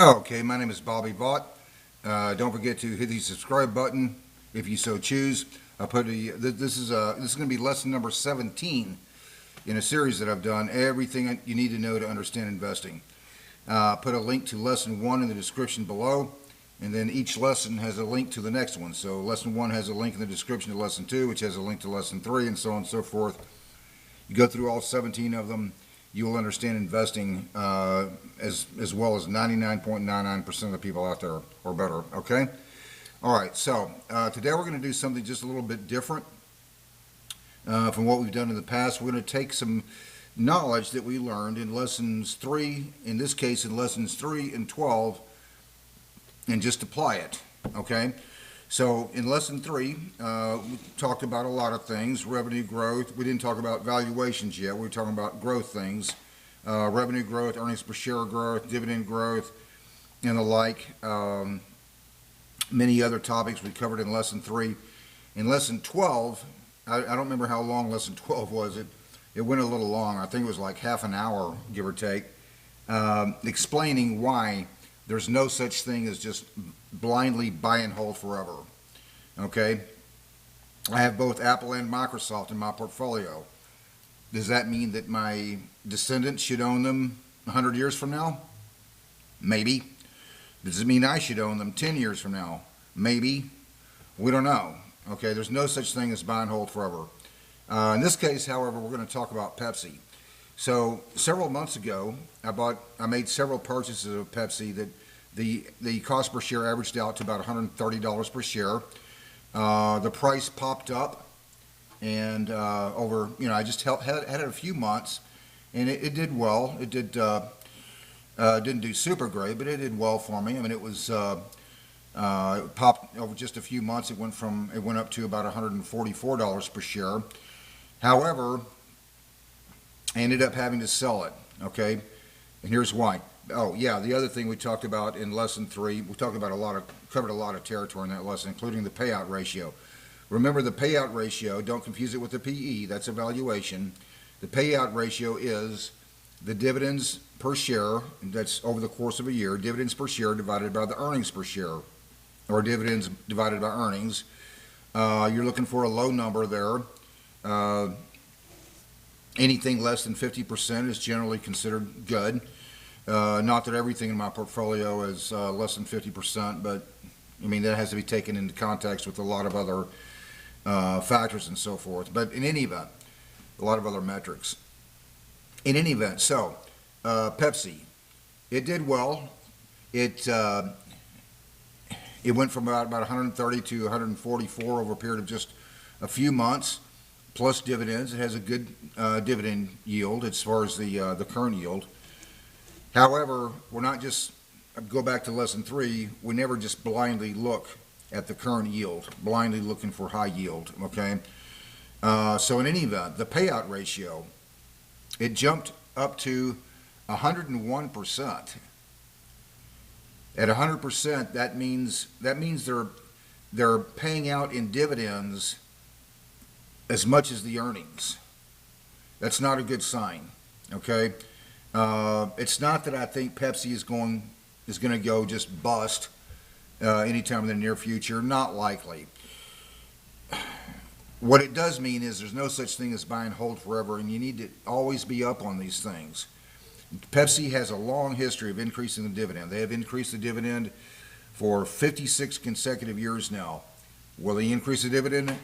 Okay, my name is Bobby Vaught. Don't forget to hit the subscribe button if you so choose. This is going to be lesson number 17 in a series that I've done. Everything you need to know to understand investing. Put a link to lesson 1 in the description below, and then each lesson has a link to the next one. So lesson 1 has a link in the description to lesson 2, which has a link to lesson 3, and so on and so forth. You go through all 17 of them, you will understand investing as well as 99.99% of the people out there, or better. Okay. All right. So today we're going to do something just a little bit different from what we've done in the past. We're going to take some knowledge that we learned in lessons 3, in this case in lessons 3 and 12, and just apply it. Okay. So in lesson 3, we talked about a lot of things: revenue growth. We didn't talk about valuations yet. We were talking about growth things: revenue growth, earnings per share growth, dividend growth, and the like. Many other topics we covered in lesson 3. In lesson 12, I don't remember how long lesson 12 was. It went a little long. I think it was like half an hour, give or take, explaining why there's no such thing as just blindly buy and hold forever. Okay? I have both Apple and Microsoft in my portfolio. Does that mean that my descendants should own them 100 years from now? Maybe. Does it mean I should own them 10 years from now? Maybe. We don't know. Okay? There's no such thing as buy and hold forever. In this case, however, we're going to talk about Pepsi. So several months ago, I made several purchases of Pepsi that the cost per share averaged out to about $130 per share. The price popped up, and I just had it a few months, and it did well. It didn't do super great, but it did well for me. I mean, it popped over just a few months. It went up to about $144 per share. However, I ended up having to sell it. Okay, and here's why. Oh yeah, the other thing we talked about in lesson 3, we talked about covered a lot of territory in that lesson, including the payout ratio. Remember, the payout ratio, don't confuse it with the PE, that's a valuation. The payout ratio is the dividends per share, that's over the course of a year, dividends per share divided by the earnings per share, or dividends divided by earnings. You're looking for a low number there. Anything less than 50% is generally considered good. Not that everything in my portfolio is less than 50%, but I mean that has to be taken into context with a lot of other factors and so forth. But in any event, a lot of other metrics. In any event, so Pepsi, it did well. It went from about 130 to 144 over a period of just a few months, plus dividends. It has a good dividend yield as far as the current yield. However, we're not just, go back to lesson 3, we never just blindly look at the current yield, blindly looking for high yield, okay? So in any event, the payout ratio, it jumped up to 101%. At 100%, that means they're paying out in dividends as much as the earnings. That's not a good sign, okay? It's not that I think Pepsi is going to go just bust anytime in the near future. Not likely. What it does mean is there's no such thing as buy and hold forever, and you need to always be up on these things. Pepsi has a long history of increasing the dividend. They have increased the dividend for 56 consecutive years now. Will they increase the dividend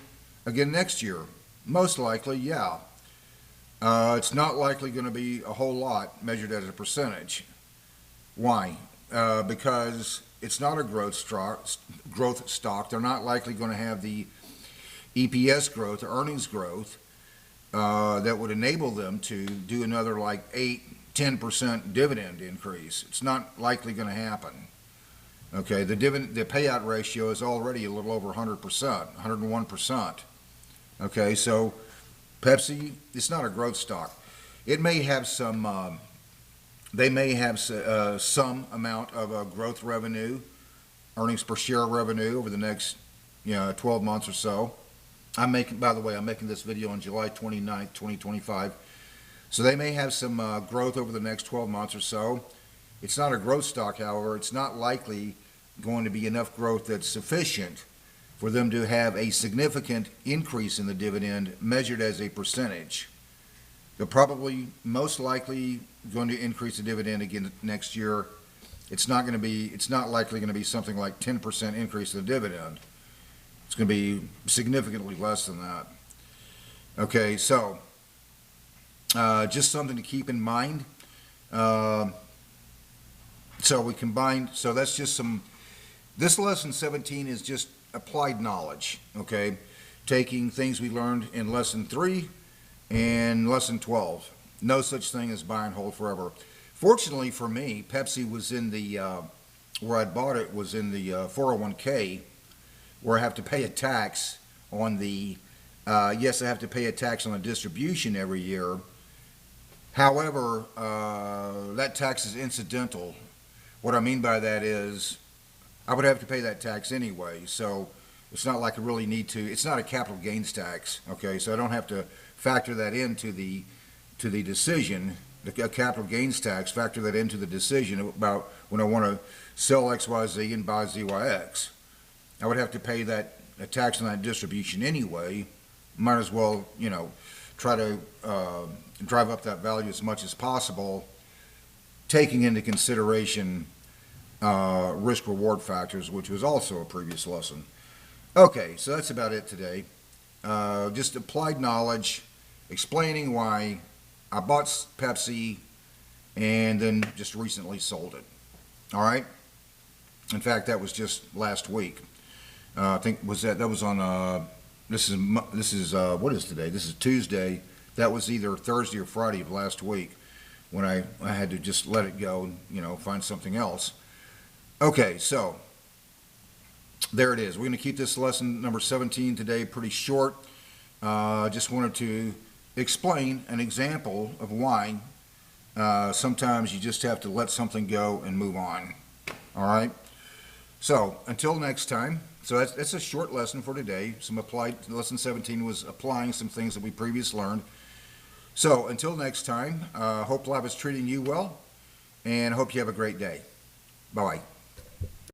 again next year? Most likely, yeah. It's not likely going to be a whole lot measured as a percentage. Why? Because it's not a growth stock. They're not likely going to have the EPS growth, or earnings growth, that would enable them to do another like 8-10% dividend increase. It's not likely going to happen. Okay, the payout ratio is already a little over 100%, 101%. Okay, so Pepsi, it's not a growth stock. It may have some, they may have some amount of growth revenue, earnings per share revenue over the next 12 months or so. By the way, I'm making this video on July 29th, 2025. So they may have some growth over the next 12 months or so. It's not a growth stock, however. It's not likely going to be enough growth that's sufficient for them to have a significant increase in the dividend measured as a percentage. They're probably most likely going to increase the dividend again next year. It's not likely going to be something like 10% increase in the dividend. It's going to be significantly less than that. Okay, so just something to keep in mind. So that's just this lesson 17 is just applied knowledge, okay? Taking things we learned in lesson 3 and lesson 12. No such thing as buy and hold forever. Fortunately for me, Pepsi was in the, where I bought it was in the 401k, where I have to pay a tax on the, yes, I have to pay a tax on the distribution every year. However, that tax is incidental. What I mean by that is I would have to pay that tax anyway, so it's not like I really need to. It's not a capital gains tax, okay, so I don't have to factor that into the decision, the capital gains tax, factor that into the decision about when I want to sell XYZ and buy ZYX. I would have to pay that a tax on that distribution anyway. Might as well, try to drive up that value as much as possible, taking into consideration risk-reward factors, which was also a previous lesson. Okay, so that's about it today. Just applied knowledge, explaining why I bought Pepsi and then just recently sold it. All right? In fact, that was just last week. I think that was on, this is what is today? This is Tuesday. That was either Thursday or Friday of last week when I had to just let it go and, find something else. Okay, so there it is. We're going to keep this lesson number 17 today pretty short. Just wanted to explain an example of why sometimes you just have to let something go and move on. All right? So until next time, so that's a short lesson for today. Lesson 17 was applying some things that we previously learned. So until next time, hope life is treating you well, and hope you have a great day. Bye-bye.